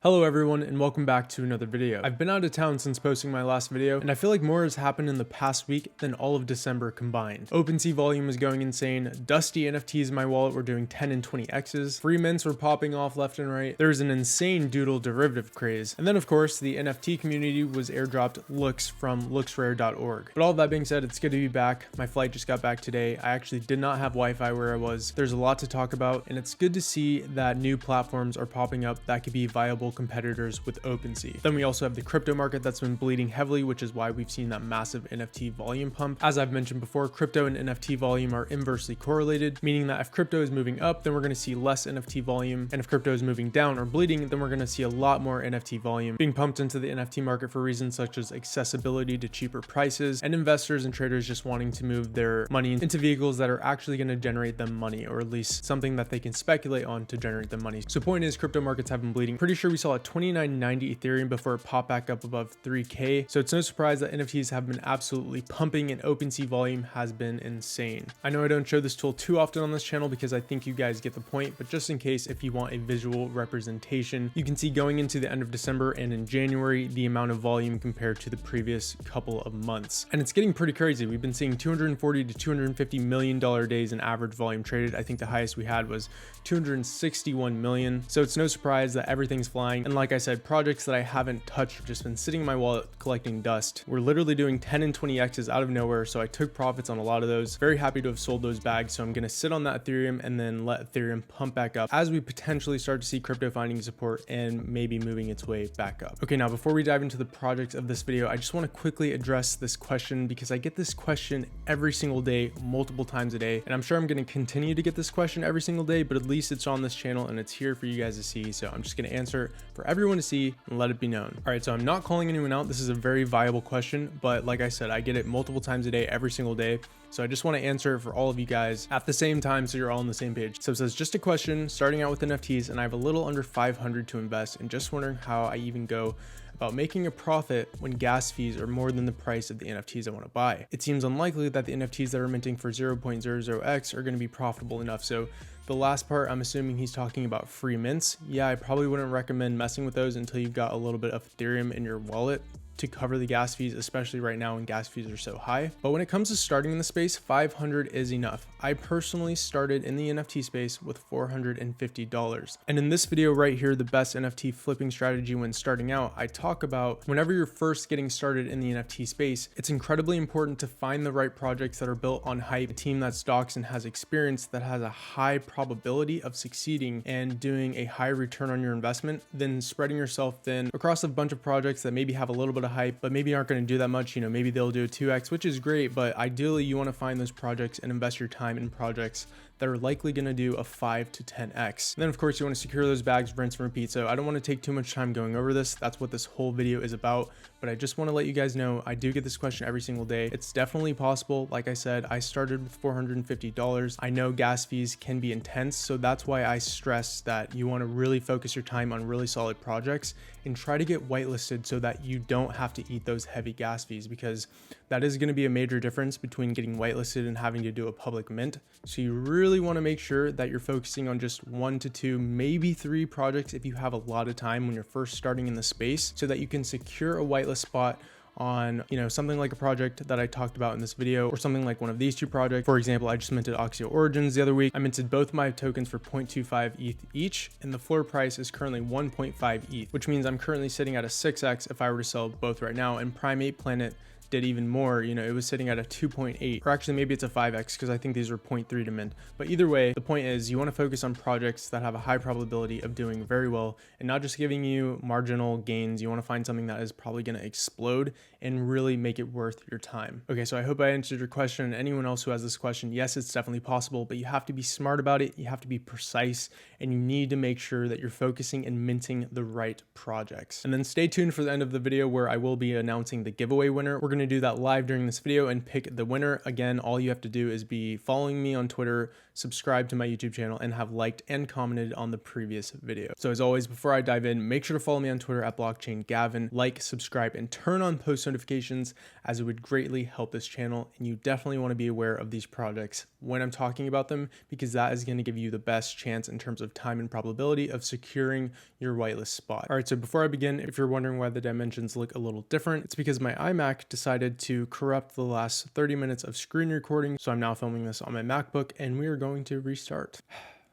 Hello everyone and welcome back to another video. I've been out of town since posting my last video and I feel like more has happened in the past week than all of December combined. OpenSea volume is going insane, dusty NFTs in my wallet were doing 10 and 20x's, free mints were popping off left and right, there's an insane doodle derivative craze, and then of course the NFT community was airdropped looks from looksrare.org. But all that being said, it's good to be back. My flight just got back today. I actually did not have Wi-Fi where I was. There's a lot to talk about and it's good to see that new platforms are popping up that could be viable competitors with OpenSea. Then we also have the crypto market that's been bleeding heavily, which is why we've seen that massive NFT volume pump. As I've mentioned before, crypto and NFT volume are inversely correlated, meaning that if crypto is moving up, then we're going to see less NFT volume, and if crypto is moving down or bleeding, then we're going to see a lot more NFT volume being pumped into the NFT market for reasons such as accessibility to cheaper prices and investors and traders just wanting to move their money into vehicles that are actually going to generate them money, or at least something that they can speculate on to generate them money. So point is, crypto markets have been bleeding. Pretty sure we saw a 29.90 Ethereum before it popped back up above 3K. So it's no surprise that NFTs have been absolutely pumping and OpenSea volume has been insane. I know I don't show this tool too often on this channel because I think you guys get the point, but just in case, if you want a visual representation, you can see going into the end of December and in January, the amount of volume compared to the previous couple of months. And it's getting pretty crazy. We've been seeing $240 to $250 million days in average volume traded. I think the highest we had was 261 million. So it's no surprise that everything's flying. And like I said, projects that I haven't touched have just been sitting in my wallet collecting dust. We're literally doing 10 and 20x's out of nowhere, so I took profits on a lot of those. Very happy to have sold those bags, so I'm going to sit on that Ethereum and then let Ethereum pump back up as we potentially start to see crypto finding support and maybe moving its way back up. Okay, now before we dive into the projects of this video, I just want to quickly address this question because I get this question every single day, multiple times a day, and I'm sure I'm going to continue to get this question every single day, but at least it's on this channel and it's here for you guys to see, so I'm just going to answer for everyone to see and let it be known. All right, so I'm not calling anyone out. This is a very viable question, but like I said, I get it multiple times a day, every single day. So I just want to answer it for all of you guys at the same time so you're all on the same page. So it says, just a question, starting out with NFTs, and I have a little under 500 to invest and just wondering how I even go about making a profit when gas fees are more than the price of the NFTs I want to buy. It seems unlikely that the NFTs that are minting for 0.00x are going to be profitable enough. So the last part, I'm assuming he's talking about free mints. Yeah, I probably wouldn't recommend messing with those until you've got a little bit of Ethereum in your wallet to cover the gas fees, especially right now when gas fees are so high. But when it comes to starting in the space, 500 is enough. I personally started in the NFT space with $450. And in this video right here, the best NFT flipping strategy when starting out, I talk about whenever you're first getting started in the NFT space, it's incredibly important to find the right projects that are built on hype, a team that stocks and has experience that has a high probability of succeeding and doing a high return on your investment than spreading yourself thin across a bunch of projects that maybe have a little bit of hype, but maybe aren't going to do that much. You know, maybe they'll do a 2x, which is great, but ideally you want to find those projects and invest your time in projects that are likely going to do a 5 to 10x. And then of course you want to secure those bags, rinse and repeat. So I don't want to take too much time going over this. That's what this whole video is about. But I just want to let you guys know, I do get this question every single day. It's definitely possible. Like I said, I started with $450. I know gas fees can be intense. So that's why I stress that you want to really focus your time on really solid projects and try to get whitelisted so that you don't have to eat those heavy gas fees, because that is going to be a major difference between getting whitelisted and having to do a public mint. So you really want to make sure that you're focusing on just 1 to 2, maybe 3 projects if you have a lot of time when you're first starting in the space, so that you can secure a whitelist spot on, you know, something like a project that I talked about in this video, or something like one of these 2 projects. For example, I just minted Oxio Origins the other week. I minted both my tokens for 0.25 ETH each, and the floor price is currently 1.5 ETH, which means I'm currently sitting at a 6x if I were to sell both right now. And Primate Planet did even more. You know, it was sitting at a 2.8, or actually maybe it's a 5x because I think these are 0.3 to mint. But either way, the point is you want to focus on projects that have a high probability of doing very well and not just giving you marginal gains. You want to find something that is probably going to explode and really make it worth your time. Okay, so I hope I answered your question. And anyone else who has this question, yes, it's definitely possible, but you have to be smart about it. You have to be precise, and you need to make sure that you're focusing and minting the right projects. And then stay tuned for the end of the video where I will be announcing the giveaway winner. We're going going to do that live during this video and pick the winner. Again, all you have to do is be following me on Twitter, subscribe to my YouTube channel, and have liked and commented on the previous video. So as always, before I dive in, make sure to follow me on Twitter at BlockchainGavin, like, subscribe, and turn on post notifications, as it would greatly help this channel. And you definitely want to be aware of these projects when I'm talking about them, because that is going to give you the best chance in terms of time and probability of securing your whitelist spot. All right, so before I begin, if you're wondering why the dimensions look a little different, it's because my iMac decided to corrupt the last 30 minutes of screen recording. So I'm now filming this on my MacBook, and we are going to restart.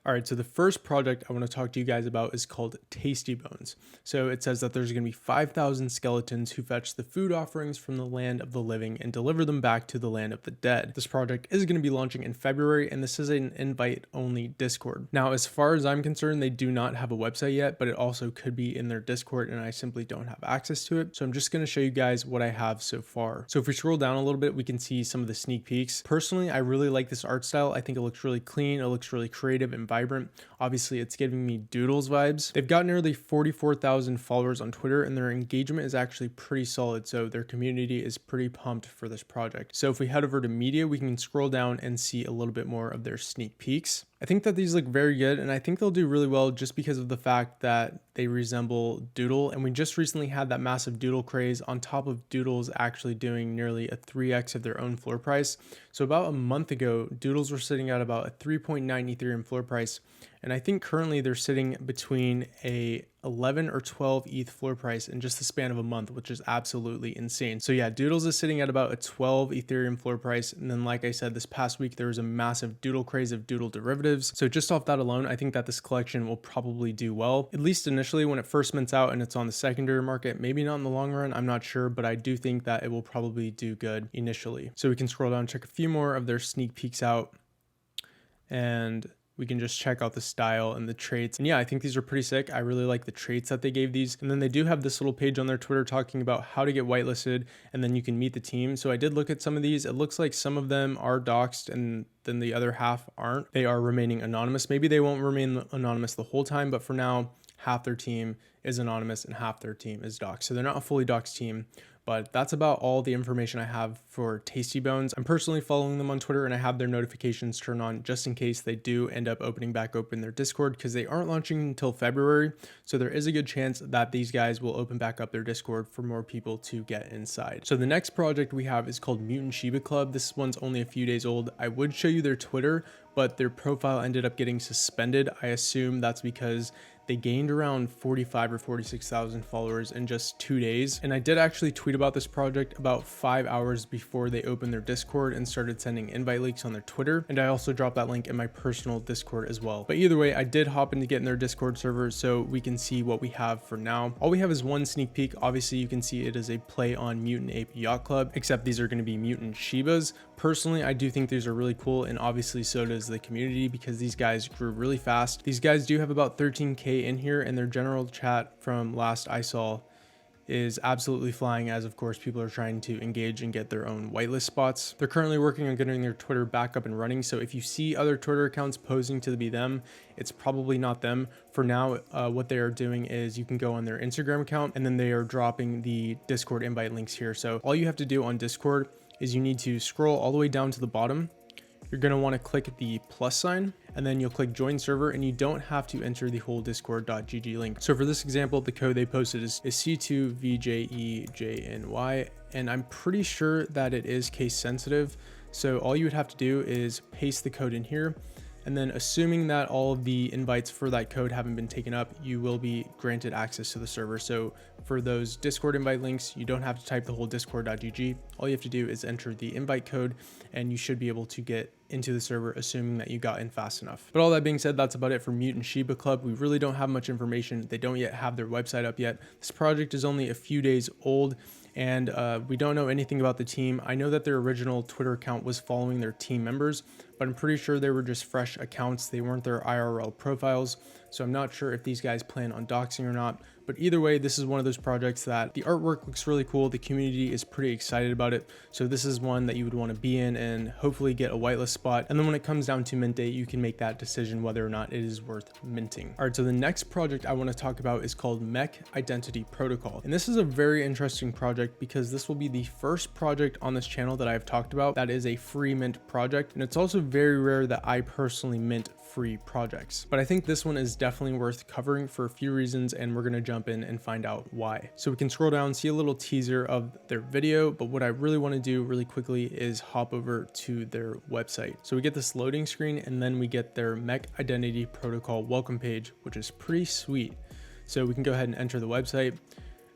All right, so the first project I want to talk to you guys about is called Tasty Bones. So it says that there's going to be 5,000 skeletons who fetch the food offerings from the land of the living and deliver them back to the land of the dead. This project is going to be launching in February, and this is an invite-only Discord. Now, as far as I'm concerned, they do not have a website yet, but it also could be in their Discord, and I simply don't have access to it. So I'm just going to show you guys what I have so far. So if we scroll down a little bit, we can see some of the sneak peeks. Personally, I really like this art style. I think it looks really clean. It looks really creative and vibrant. Obviously, it's giving me Doodles vibes. They've got nearly 44,000 followers on Twitter, and their engagement is actually pretty solid, so their community is pretty pumped for this project. So if we head over to media, we can scroll down and see a little bit more of their sneak peeks. I think that these look very good, and I think they'll do really well just because of the fact that they resemble Doodle, and we just recently had that massive Doodle craze on top of Doodles actually doing nearly a 3x of their own floor price. So about a month ago, Doodles were sitting at about a 3.9 Ethereum floor price, and I think currently they're sitting between a 11 or 12 ETH floor price in just the span of a month, which is absolutely insane. So yeah, Doodles is sitting at about a 12 Ethereum floor price. And then, like I said, this past week, there was a massive Doodle craze of Doodle derivatives. So just off that alone, I think that this collection will probably do well, at least initially when it first mints out and it's on the secondary market. Maybe not in the long run, I'm not sure, but I do think that it will probably do good initially. So we can scroll down and check a few more of their sneak peeks out, and we can just check out the style and the traits. And yeah, I think these are pretty sick. I really like the traits that they gave these. And then they do have this little page on their Twitter talking about how to get whitelisted, and then you can meet the team. So I did look at some of these. It looks like some of them are doxed and then the other half aren't. They are remaining anonymous. Maybe they won't remain anonymous the whole time, but for now, half their team is anonymous and half their team is doxed. So they're not a fully doxed team. But that's about all the information I have for Tasty Bones. I'm personally following them on Twitter, and I have their notifications turned on just in case they do end up opening back open their Discord, because they aren't launching until February. So there is a good chance that these guys will open back up their Discord for more people to get inside. So the next project we have is called Mutant Shiba Club. This one's only a few days old. I would show you their Twitter, but their profile ended up getting suspended. I assume that's because they gained around 45 or 46,000 followers in just 2 days. And I did actually tweet about this project about 5 hours before they opened their Discord and started sending invite links on their Twitter. And I also dropped that link in my personal Discord as well. But either way, I did hop in to get in their Discord server so we can see what we have for now. All we have is one sneak peek. Obviously, you can see it is a play on Mutant Ape Yacht Club, except these are going to be Mutant Shibas. Personally, I do think these are really cool, and obviously so does the community, because these guys grew really fast. These guys do have about 13K in here, and their general chat from last I saw is absolutely flying, as of course people are trying to engage and get their own whitelist spots. They're currently working on getting their Twitter back up and running, so if you see other Twitter accounts posing to be them, it's probably not them. For now, what they are doing is you can go on their Instagram account, and then they are dropping the Discord invite links here. So all you have to do on Discord is you need to scroll all the way down to the bottom. You're going to want to click the plus sign, and then you'll click join server, and you don't have to enter the whole discord.gg link. So for this example, the code they posted is C2VJEJNY, and I'm pretty sure that it is case sensitive. So all you would have to do is paste the code in here, and then assuming that all of the invites for that code haven't been taken up, you will be granted access to the server. So for those Discord invite links, you don't have to type the whole discord.gg. All you have to do is enter the invite code, and you should be able to get into the server, assuming that you got in fast enough. But all that being said, that's about it for Mutant Shiba Club. We really don't have much information. They don't yet have their website up yet. This project is only a few days old, and we don't know anything about the team. I know that their original Twitter account was following their team members, but I'm pretty sure they were just fresh accounts. They weren't their IRL profiles. So I'm not sure if these guys plan on doxing or not. But either way, this is one of those projects that the artwork looks really cool. The community is pretty excited about it. So this is one that you would want to be in and hopefully get a whitelist spot. And then when it comes down to mint date, you can make that decision whether or not it is worth minting. All right, so the next project I want to talk about is called Mech Identity Protocol. And this is a very interesting project because this will be the first project on this channel that I've talked about that is a free mint project. And it's also very rare that I personally mint free projects. But I think this one is definitely worth covering for a few reasons, and we're going to jump in and find out why. So we can scroll down, see a little teaser of their video, but what I really want to do really quickly is hop over to their website. So we get this loading screen, and then we get their Mech Identity Protocol welcome page, which is pretty sweet. So we can go ahead and enter the website,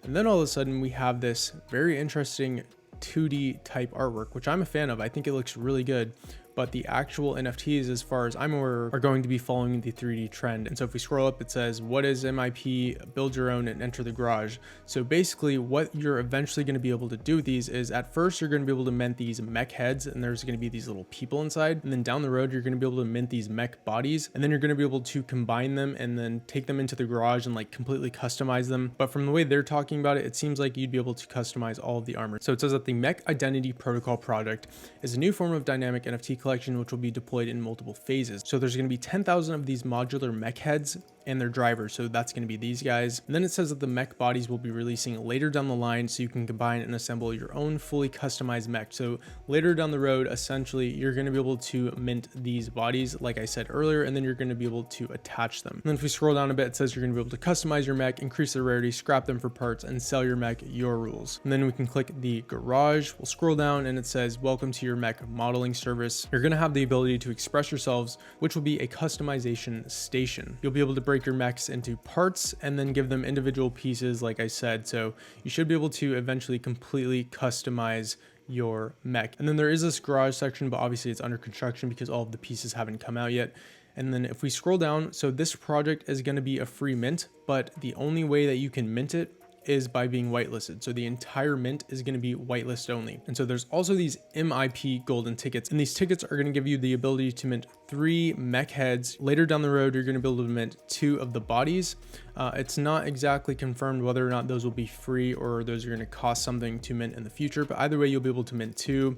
and then all of a sudden we have this very interesting 2D type artwork, which I'm a fan of. I think it looks really good. But the actual NFTs, as far as I'm aware, are going to be following the 3D trend. And so if we scroll up, it says, what is MIP? Build your own and enter the garage. So basically what you're eventually going to be able to do with these is at first you're going to be able to mint these mech heads, and there's going to be these little people inside. And then down the road, you're going to be able to mint these mech bodies, and then you're going to be able to combine them and then take them into the garage and like completely customize them. But from the way they're talking about it, it seems like you'd be able to customize all of the armor. So it says that the Mech Identity Protocol project is a new form of dynamic NFT collection which will be deployed in multiple phases. So there's going to be 10,000 of these modular mech heads and their drivers. So that's going to be these guys. And then it says that the mech bodies will be releasing later down the line, so you can combine and assemble your own fully customized mech. So later down the road, essentially, you're going to be able to mint these bodies, like I said earlier, and then you're going to be able to attach them. And then if we scroll down a bit, it says you're going to be able to customize your mech, increase the rarity, scrap them for parts, and sell your mech your rules. And then we can click the garage. We'll scroll down and it says, welcome to your mech modeling service. You're going to have the ability to express yourselves, which will be a customization station. You'll be able to break your mechs into parts and then give them individual pieces, like I said. So you should be able to eventually completely customize your mech. And then there is this garage section, but obviously it's under construction because all of the pieces haven't come out yet. And then if we scroll down, so this project is going to be a free mint, but the only way that you can mint it is by being whitelisted. So the entire mint is going to be whitelist only. And so there's also these MIP golden tickets, and these tickets are going to give you the ability to mint 3 mech heads. Later down the road, you're going to be able to mint 2 of the bodies. It's not exactly confirmed whether or not those will be free or those are going to cost something to mint in the future, but either way, you'll be able to mint 2.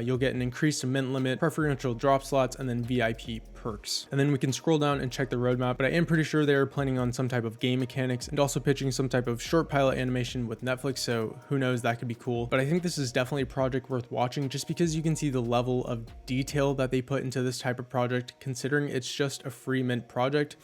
You'll get an increased mint limit, preferential drop slots, and then VIP perks. And then we can scroll down and check the roadmap, but I am pretty sure they're planning on some type of game mechanics and also pitching some type of short pilot animation with Netflix, so who knows, that could be cool. But I think this is definitely a project worth watching just because you can see the level of detail that they put into this type of project, considering it's just a free mint project.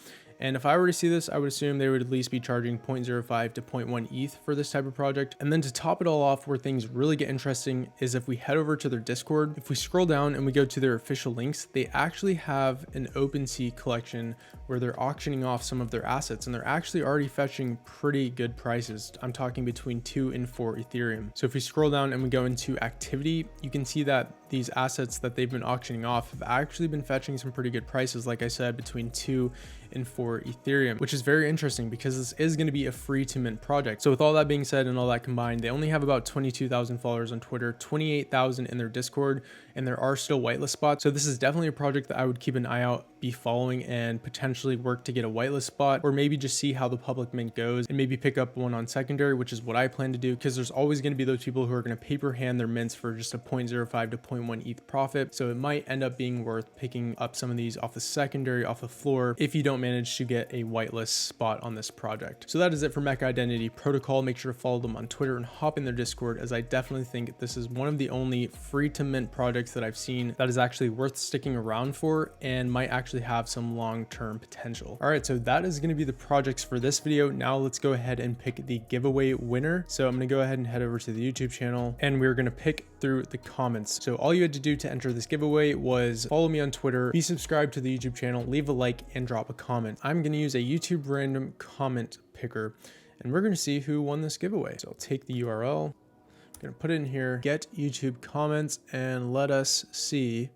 And if I were to see this, I would assume they would at least be charging 0.05 to 0.1 ETH for this type of project. And then to top it all off, where things really get interesting is if we head over to their Discord. If we scroll down and we go to their official links, they actually have an OpenSea collection where they're auctioning off some of their assets, and they're actually already fetching pretty good prices. I'm talking between 2 and 4 Ethereum. So if we scroll down and we go into activity, you can see that these assets that they've been auctioning off have actually been fetching some pretty good prices, like I said, between 2 and 4 Ethereum, which is very interesting because this is going to be a free to mint project. So with all that being said and all that combined, they only have about 22,000 followers on Twitter, 28,000 in their Discord, and there are still whitelist spots. So this is definitely a project that I would keep an eye out, be following, and potentially work to get a whitelist spot, or maybe just see how the public mint goes and maybe pick up one on secondary, which is what I plan to do, because there's always going to be those people who are going to paper hand their mints for just a 0.05 to 0.1 ETH profit. So it might end up being worth picking up some of these off the secondary, off the floor, if you don't manage to get a whitelist spot on this project. So that is it for Mech Identity Protocol. Make sure to follow them on Twitter and hop in their Discord, as I definitely think this is one of the only free to mint projects that I've seen that is actually worth sticking around for and might actually have some long-term potential. All right, so that is going to be the projects for this video. Now let's go ahead and pick the giveaway winner. So I'm going to go ahead and head over to the YouTube channel, and we're going to pick through the comments. So all you had to do to enter this giveaway was follow me on Twitter, be subscribed to the YouTube channel, leave a like, and drop a comment. I'm going to use a YouTube random comment picker, and we're going to see who won this giveaway. So I'll take the URL, I'm going to put it in here, get YouTube comments, and let us see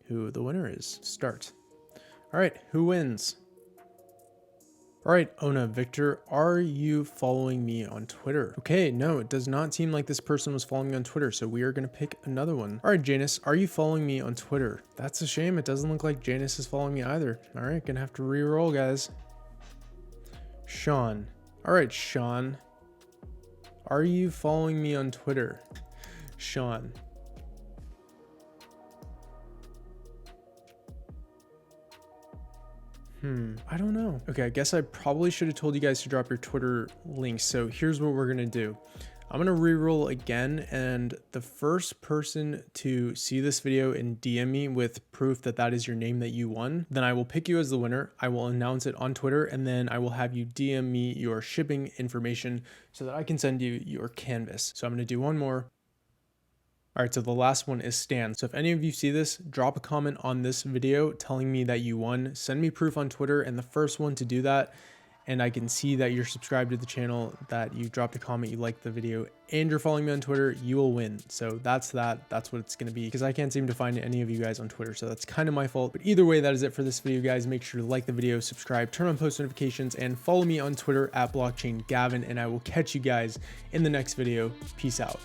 who the winner is. Start. All right, who wins? All right, Ona Victor, are you following me on Twitter? Okay, no, it does not seem like this person was following me on Twitter, so we are going to pick another one. All right, Janus, are you following me on Twitter? That's a shame. It doesn't look like Janus is following me either. All right, gonna have to re-roll, guys. Sean. All right, Sean. Are you following me on Twitter? Sean. I don't know. Okay, I guess I probably should have told you guys to drop your Twitter links. So here's what we're gonna do. I'm gonna re-roll again, and the first person to see this video and DM me with proof that that is your name that you won, then I will pick you as the winner. I will announce it on Twitter, and then I will have you DM me your shipping information so that I can send you your canvas. So I'm gonna do one more. All right, so the last one is Stan. So if any of you see this, drop a comment on this video telling me that you won. Send me proof on Twitter, and the first one to do that, and I can see that you're subscribed to the channel, that you dropped a comment, you liked the video, and you're following me on Twitter, you will win. So that's what it's gonna be, because I can't seem to find any of you guys on Twitter, so that's kind of my fault. But either way, that is it for this video, guys. Make sure to like the video, subscribe, turn on post notifications, and follow me on Twitter at blockchaingavin, and I will catch you guys in the next video. Peace out.